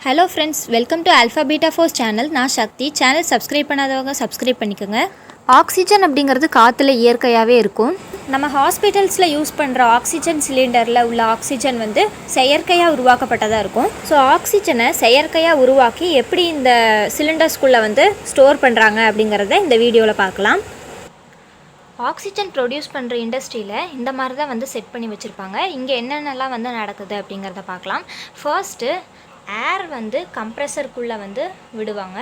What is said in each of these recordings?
Hello friends, welcome to alpha beta force channel. நான் சக்தி. Channel subscribe பண்ணாதவங்க subscribe பண்ணிக்கோங்க. Oxygen அப்படிங்கிறது காற்றுல இயற்கையாகவே இருக்கும். நம்ம ஹாஸ்பிட்டல்ஸில் யூஸ் பண்ணுற ஆக்சிஜன் சிலிண்டரில் உள்ள ஆக்சிஜன் வந்து செயற்கையாக உருவாக்கப்பட்டதாக இருக்கும். ஸோ ஆக்சிஜனை செயற்கையாக உருவாக்கி எப்படி இந்த சிலிண்டர்ஸ்குள்ளே வந்து ஸ்டோர் பண்ணுறாங்க அப்படிங்கிறத இந்த வீடியோவில் பார்க்கலாம். ஆக்சிஜன் ப்ரொடியூஸ் பண்ணுற இண்டஸ்ட்ரியில் இந்த மாதிரி தான் வந்து செட் பண்ணி வச்சுருப்பாங்க. இங்கே என்னென்னலாம் வந்து நடக்குது அப்படிங்கிறத பார்க்கலாம். ஃபர்ஸ்ட்டு ஏர் வந்து கம்ப்ரெசருக்குள்ளே வந்து விடுவாங்க.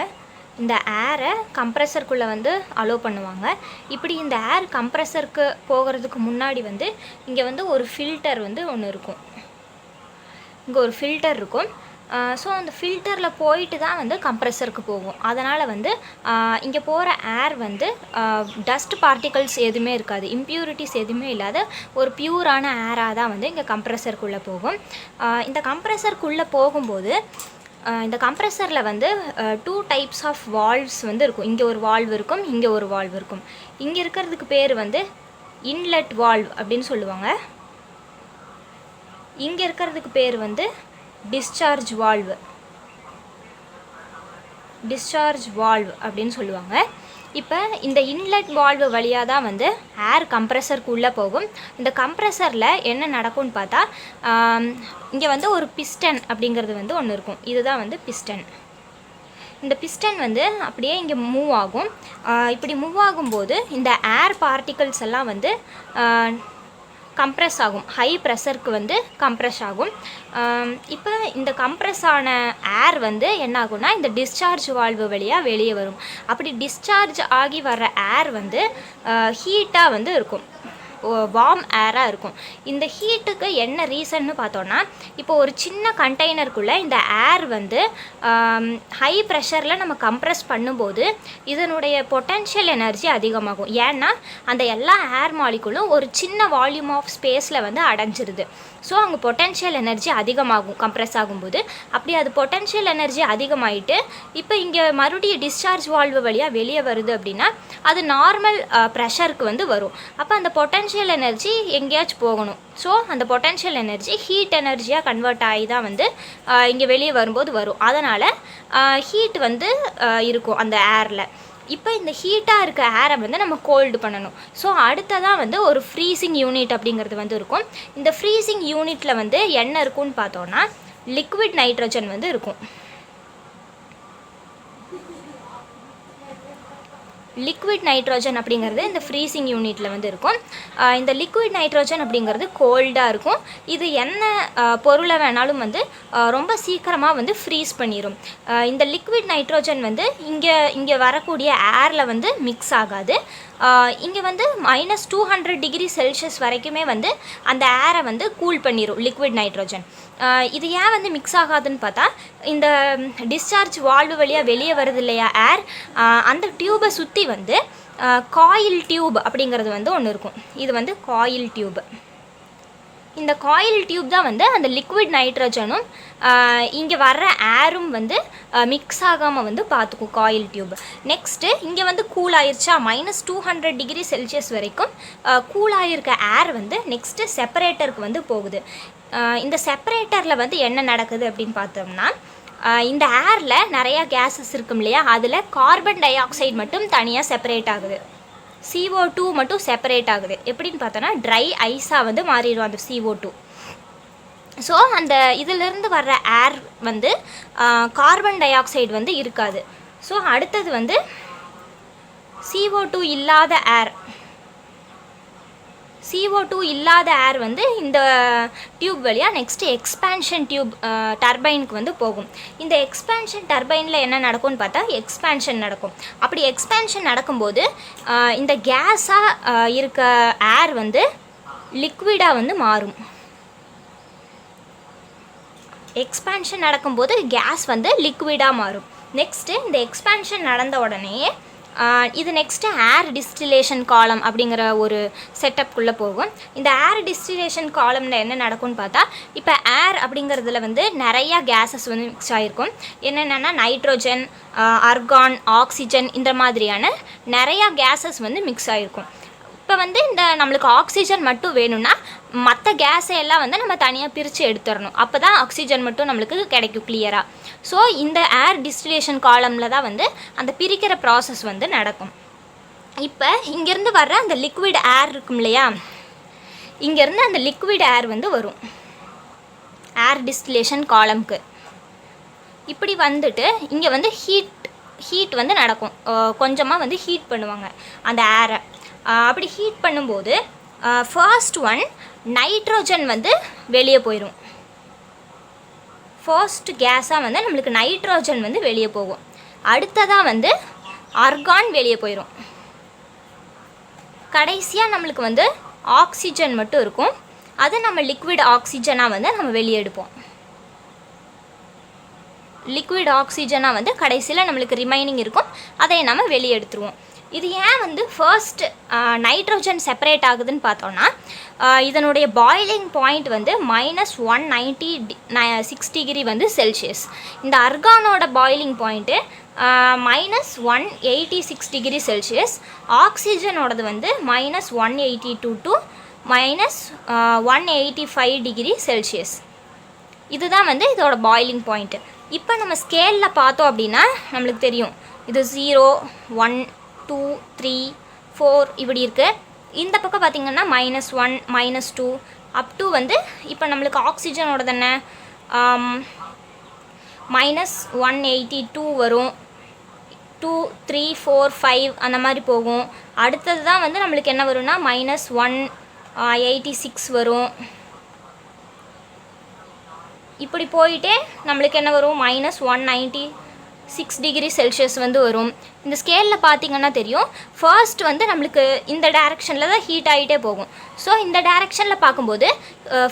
இந்த ஏரை கம்ப்ரெசருக்குள்ளே வந்து அலோவ் பண்ணுவாங்க. இப்படி இந்த ஏர் கம்ப்ரெசருக்கு போகிறதுக்கு முன்னாடி வந்து இங்கே வந்து ஒரு ஃபில்டர் வந்து ஒன்று இருக்கும். இங்கே ஒரு ஃபில்டர் இருக்கும். ஸோ அந்த ஃபில்டரில் போயிட்டு தான் வந்து கம்ப்ரெசருக்கு போகும். அதனால் வந்து இங்கே போகிற ஏர் வந்து டஸ்ட் பார்ட்டிகல்ஸ் எதுவுமே இருக்காது, இம்ப்யூரிட்டிஸ் எதுவுமே இல்லாத ஒரு பியூரான ஏராக தான் வந்து இங்கே கம்ப்ரெசருக்குள்ளே போகும். இந்த கம்ப்ரெசருக்குள்ளே போகும்போது இந்த கம்ப்ரெசரில் வந்து 2 டைப்ஸ் ஆஃப் வால்வ்ஸ் வந்து இருக்கும். இங்கே ஒரு வால்வ் இருக்கும், இங்கே ஒரு வால்வ் இருக்கும். இங்கே இருக்கிறதுக்கு பேர் வந்து இன்லெட் வால்வ் அப்படின்னு சொல்லுவாங்க. இங்கே இருக்கிறதுக்கு பேர் வந்து டிஸ்சார்ஜ் வால்வ் அப்படின்னு சொல்லுவாங்க. இப்போ இந்த இன்லெட் வால்வு வழியாக தான் வந்து ஏர் கம்ப்ரெசருக்குள்ளே போகும். இந்த கம்ப்ரெசரில் என்ன நடக்கும்னு பார்த்தா இங்கே வந்து ஒரு பிஸ்டன் அப்படிங்கிறது வந்து ஒன்று இருக்கும். இதுதான் வந்து பிஸ்டன். இந்த பிஸ்டன் வந்து அப்படியே இங்கே மூவ் ஆகும். இப்படி மூவ் ஆகும்போது இந்த ஏர் பார்ட்டிகல்ஸ் எல்லாம் வந்து கம்ப்ரெஸ் ஆகும். ஹை ப்ரெஷருக்கு வந்து கம்ப்ரெஸ் ஆகும். இப்போ இந்த கம்ப்ரெஸ் ஆன ஏர் வந்து என்ன ஆகும்னா இந்த டிஸ்சார்ஜ் வால்வு வழியாக வெளியே வரும். அப்படி டிஸ்சார்ஜ் ஆகி வர்ற ஏர் வந்து ஹீட்டாக வந்து இருக்கும், வார்ம் ஏராக இருக்கும். இந்த ஹீட்டுக்கு என்ன ரீசன்னு பார்த்தோன்னா, இப்போ ஒரு சின்ன கண்டெய்னருக்குள்ளே இந்த ஏர் வந்து ஹை ப்ரெஷரில் நம்ம கம்ப்ரெஸ் பண்ணும்போது இதனுடைய பொட்டென்ஷியல் எனர்ஜி அதிகமாகும். ஏன்னா அந்த எல்லா ஏர் மாலிகுலும் ஒரு சின்ன வால்யூம் ஆஃப் ஸ்பேஸில் வந்து அடைஞ்சிருது. ஸோ அங்கே பொட்டென்ஷியல் எனர்ஜி அதிகமாகும் கம்ப்ரெஸ் ஆகும்போது. அப்படி அது பொட்டென்ஷியல் எனர்ஜி அதிகமாகிட்டு இப்போ இங்கே மறுபடியும் டிஸ்சார்ஜ் வால்வு வழியாக வெளியே வருது அப்படின்னா அது நார்மல் ப்ரெஷருக்கு வந்து வரும். அப்போ அந்த பொட்டென்ஷியல் எனர்ஜி எங்கேயாச்சும் போகணும். ஸோ அந்த பொட்டென்ஷியல் எனர்ஜி ஹீட் எனர்ஜியாக கன்வெர்ட் ஆகி தான் வந்து இங்கே வெளியே வரும்போது வரும். அதனால் ஹீட் வந்து இருக்கும் அந்த ஏரில். இப்போ இந்த ஹீட்டாக இருக்க ஏரை வந்து நம்ம கோல்டு பண்ணணும். ஸோ அடுத்ததாக வந்து ஒரு ஃப்ரீசிங் யூனிட் அப்படிங்கிறது வந்து இருக்கும். இந்த ஃப்ரீசிங் யூனிட்டில் வந்து என்ன இருக்கும்னு பார்த்தோன்னா லிக்விட் நைட்ரஜன் வந்து இருக்கும். லிக்விட் நைட்ரோஜன் அப்படிங்கிறது இந்த ஃப்ரீசிங் யூனிட்டில் வந்து இருக்கும். இந்த லிக்விட் நைட்ரோஜன் அப்படிங்கிறது கோல்டாக இருக்கும். இது என்ன பொருளை வேணாலும் வந்து ரொம்ப சீக்கிரமாக வந்து ஃப்ரீஸ் பண்ணிடும். இந்த லிக்விட் நைட்ரோஜன் வந்து இங்கே வரக்கூடிய ஏரில் வந்து மிக்ஸ் ஆகாது. இங்கே வந்து -200 டிகிரி செல்சியஸ் வரைக்குமே வந்து அந்த ஏரை வந்து கூல் பண்ணிடும் லிக்விட் நைட்ரோஜன். இது ஏன் வந்து மிக்ஸ் ஆகாதுன்னு பார்த்தா இந்த டிஸ்சார்ஜ் வால்வு வழியாக வெளியே வருது இல்லையா ஏர், அந்த டியூபை சுற்றி வந்து காயில் டியூப் அப்படிங்கிறது வந்து ஒன்று இருக்கும். இது வந்து காயில் டியூப். இந்த காயில் டியூப் தான் வந்து அந்த லிக்விட் நைட்ரஜனும் இங்கே வர்ற ஏரும் வந்து மிக்ஸ் ஆகாமல் வந்து பார்த்துக்கும் காயில் டியூப். நெக்ஸ்ட்டு இங்கே வந்து கூல் ஆயிடுச்சா, -200 டிகிரி செல்சியஸ் வரைக்கும் கூல் ஆகிருக்க ஏர் வந்து நெக்ஸ்ட்டு செப்பரேட்டருக்கு வந்து போகுது. இந்த செப்பரேட்டரில் வந்து என்ன நடக்குது அப்படின்னு பார்த்தோம்னா இந்த ஏரில் நிறையா கேஸஸ் இருக்கும் இல்லையா, அதில் கார்பன் டை ஆக்சைடு மட்டும் தனியாக செப்பரேட் ஆகுது, CO2 மட்டும் செப்பரேட் ஆகுது. எப்படின்னு பார்த்தோன்னா ட்ரை ஐஸாக வந்து மாறிடும் அந்த CO2. ஸோ அந்த இதிலிருந்து வர்ற ஏர் வந்து கார்பன் டை ஆக்சைடு வந்து இருக்காது. ஸோ அடுத்தது வந்து CO2 இல்லாத ஏர் வந்து இந்த டியூப் வழியாக நெக்ஸ்ட்டு எக்ஸ்பேன்ஷன் டியூப் டர்பைனுக்கு வந்து போகும். இந்த எக்ஸ்பேன்ஷன் டர்பைனில் என்ன நடக்கும்னு பார்த்தா எக்ஸ்பேன்ஷன் நடக்கும். அப்படி எக்ஸ்பேன்ஷன் நடக்கும்போது இந்த கேஸாக இருக்க ஏர் வந்து லிக்விடாக வந்து மாறும். எக்ஸ்பேன்ஷன் நடக்கும்போது கேஸ் வந்து லிக்விடாக மாறும். நெக்ஸ்ட்டு இந்த எக்ஸ்பேன்ஷன் நடந்த உடனே இது நெக்ஸ்ட்டு ஏர் டிஸ்டிலேஷன் காலம் அப்படிங்கிற ஒரு செட்டப்குள்ளே போகும். இந்த ஏர் டிஸ்டிலேஷன் காலமில் என்ன நடக்கும்னு பார்த்தா இப்போ ஏர் அப்படிங்கிறதுல வந்து நிறையா கேஸஸ் வந்து மிக்ஸ் ஆகிருக்கும். என்னென்னா நைட்ரோஜன், ஆர்கான், ஆக்சிஜன் இந்த மாதிரியான நிறையா கேஸஸ் வந்து மிக்ஸ் ஆகிருக்கும். இப்போ வந்து இந்த நம்மளுக்கு ஆக்சிஜன் மட்டும் வேணும்னா மற்ற கேஸை எல்லாம் வந்து நம்ம தனியாக பிரித்து எடுத்துடணும். அப்போ தான் ஆக்சிஜன் மட்டும் நம்மளுக்கு கிடைக்கும் கிளியராக. ஸோ இந்த ஏர் டிஸ்டிலேஷன் காலமில் தான் வந்து அந்த பிரிக்கிற ப்ராசஸ் வந்து நடக்கும். இப்போ இங்கேருந்து வர்ற அந்த லிக்விட் ஏர் இருக்கும் இல்லையா, இங்கேருந்து அந்த லிக்விட் ஏர் வந்து வரும் ஏர் டிஸ்டிலேஷன் காலம்க்கு. இப்படி வந்துட்டு இங்கே வந்து ஹீட் வந்து நடக்கும். கொஞ்சமாக வந்து ஹீட் பண்ணுவாங்க அந்த ஏரை. அப்படி ஹீட் பண்ணும்போது ஃபர்ஸ்ட் ஒன் நைட்ரோஜன் வந்து வெளியே போயிடும். ஃபர்ஸ்ட் கேஸாக வந்து நம்மளுக்கு நைட்ரோஜன் வந்து வெளியே போகும். அடுத்ததாக வந்து ஆர்கான் வெளியே போயிடும். கடைசியாக நம்மளுக்கு வந்து ஆக்சிஜன் மட்டும் இருக்கும். அது நம்ம லிக்விட் ஆக்சிஜனாக வந்து நம்ம வெளியே எடுப்போம். லிக்விட் ஆக்சிஜனாக வந்து கடைசியில் நம்மளுக்கு ரிமைனிங் இருக்கும், அதை நம்ம வெளியே எடுத்துருவோம். இது ஏன் வந்து ஃபர்ஸ்ட் நைட்ரோஜன் செப்பரேட் ஆகுதுன்னு பார்த்தோன்னா, இதனுடைய பாய்லிங் பாயிண்ட் வந்து -196 டிகிரி வந்து செல்சியஸ். இந்த அர்கானோட பாய்லிங் பாயிண்ட்டு -186 டிகிரி செல்சியஸ். ஆக்சிஜனோடது வந்து -182 to -185 டிகிரி செல்சியஸ். இதுதான் வந்து இதோட பாய்லிங் பாயிண்ட்டு. இப்போ நம்ம ஸ்கேலில் பார்த்தோம் அப்படின்னா நம்மளுக்கு தெரியும், இது 0, 1, 2, 3, 4 இப்படி இருக்குது. இந்த பக்கம் பார்த்திங்கன்னா -1, -2 அப் டு வந்து இப்போ நம்மளுக்கு ஆக்சிஜனோட தானே -182 வரும். 2, 3, 4, 5 அந்த மாதிரி போகும். அடுத்தது தான் வந்து நம்மளுக்கு என்ன வரும்னா -186 வரும். இப்படி போயிட்டே நம்மளுக்கு என்ன வரும், -196 டிகிரி செல்சியஸ் வந்து வரும். இந்த ஸ்கேலில் பார்த்திங்கன்னா தெரியும், ஃபர்ஸ்ட் வந்து நம்மளுக்கு இந்த டைரெக்ஷனில் தான் ஹீட் ஆகிட்டே போகும். ஸோ இந்த டைரெக்ஷனில் பார்க்கும்போது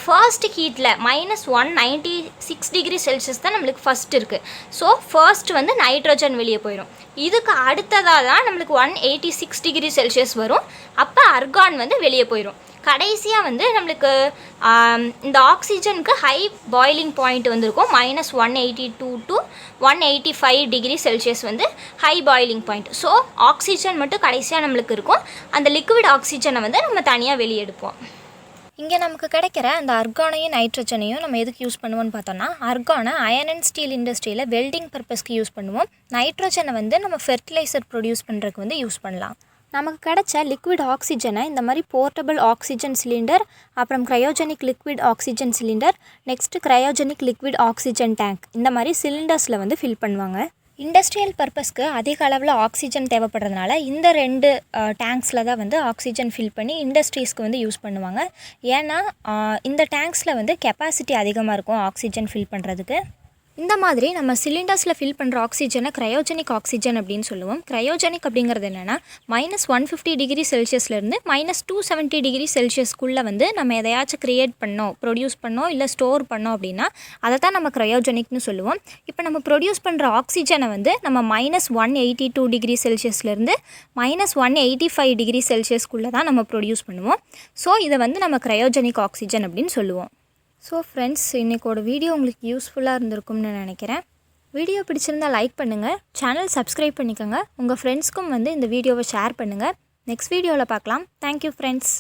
ஃபர்ஸ்ட் ஹீட்டில் -196 டிகிரி செல்சியஸ் தான் நம்மளுக்கு ஃபஸ்ட் இருக்குது. ஸோ ஃபர்ஸ்ட் வந்து நைட்ரோஜன் வெளியே போயிடும். இதுக்கு அடுத்ததாக தான் நம்மளுக்கு 186 டிகிரி செல்சியஸ் வரும். அப்போ அர்கான் வந்து வெளியே போயிடும். கடைசியாக வந்து நம்மளுக்கு இந்த ஆக்சிஜனுக்கு ஹை பாய்லிங் பாயிண்ட் வந்துருக்கும். -182 to 185 டிகிரி செல்சியஸ் வந்து high boiling point. So oxygen மட்டும் கடைசியாக நம்மளுக்கு இருக்கும். அந்த லிக்விட் ஆக்சிஜனை வந்து நம்ம தனியாக வெளியே எடுப்போம். இங்கே நமக்கு கிடைக்கிற அந்த அர்கானையும் நைட்ரஜனையும் நம்ம எதுக்கு யூஸ் பண்ணுவோம்னு பார்த்தோன்னா, அர்கானை அயர்ன் அண்ட் ஸ்டீல் இண்டஸ்ட்ரியில் வெல்டிங் பர்பஸ்க்கு யூஸ் பண்ணுவோம். நைட்ரஜனை வந்து நம்ம ஃபெர்டிலைசர் ப்ரொடியூஸ் பண்ணுறதுக்கு வந்து யூஸ் பண்ணலாம். நமக்கு கிடைச்ச லிக்விட் ஆக்சிஜனை இந்த மாதிரி போர்ட்டபிள் ஆக்சிஜன் சிலிண்டர், அப்புறம் cryogenic liquid oxygen cylinder, next cryogenic liquid oxygen tank, இந்த மாதிரி சிலிண்டர்ஸில் வந்து ஃபில் பண்ணுவாங்க. இண்டஸ்ட்ரியல் பர்பஸ்க்கு அதிக அளவில் ஆக்சிஜன் தேவைப்படுறதுனால இந்த 2 டேங்க்ஸில் தான் வந்து ஆக்சிஜன் ஃபில் பண்ணி இண்டஸ்ட்ரீஸ்க்கு வந்து யூஸ் பண்ணுவாங்க. ஏன்னா இந்த டேங்க்ஸில் வந்து கெப்பாசிட்டி அதிகமாக இருக்கும் ஆக்சிஜன் ஃபில் பண்ணுறதுக்கு. இந்த மாதிரி நம்ம சிலிண்டர்ஸில் ஃபில் பண்ணுற ஆக்சிஜனை க்ரையோஜெனிக் ஆக்சிஜன் அப்படின்னு சொல்லுவோம். க்ரையோஜெனிக் அப்படிங்கிறது என்னென்னா -150 டிகிரி செல்சியஸ்லேருந்து -270 டிகிரி செல்சியஸ்க்குள்ளே வந்து நம்ம எதையாச்சும் க்ரியேட் பண்ணோம், ப்ரொடியூஸ் பண்ணோம், இல்லை ஸ்டோர் பண்ணோம் அப்படின்னா அதை தான் நம்ம க்ரையோஜெனிக்னு சொல்லுவோம். இப்போ நம்ம ப்ரொடியூஸ் பண்ணுற ஆக்சிஜனை வந்து நம்ம -182 டிகிரி செல்சியஸ்லேருந்து -185 டிகிரி செல்சியஸ்க்குள்ளே தான் நம்ம ப்ரொடியூஸ் பண்ணுவோம். ஸோ இதை வந்து நம்ம க்ரையோஜெனிக் ஆக்சிஜன் அப்படின்னு சொல்லுவோம். ஸோ ஃப்ரெண்ட்ஸ், இன்றைக்கோட வீடியோ உங்களுக்கு யூஸ்ஃபுல்லாக இருந்திருக்கும்னு நினைக்கிறேன். வீடியோ பிடிச்சிருந்தால் லைக் பண்ணுங்கள், சேனல் சப்ஸ்கிரைப் பண்ணிக்கோங்க, உங்கள் ஃப்ரெண்ட்ஸ்க்கும் வந்து இந்த வீடியோவை ஷேர் பண்ணுங்கள். நெக்ஸ்ட் வீடியோவில் பார்க்கலாம். Thank you friends.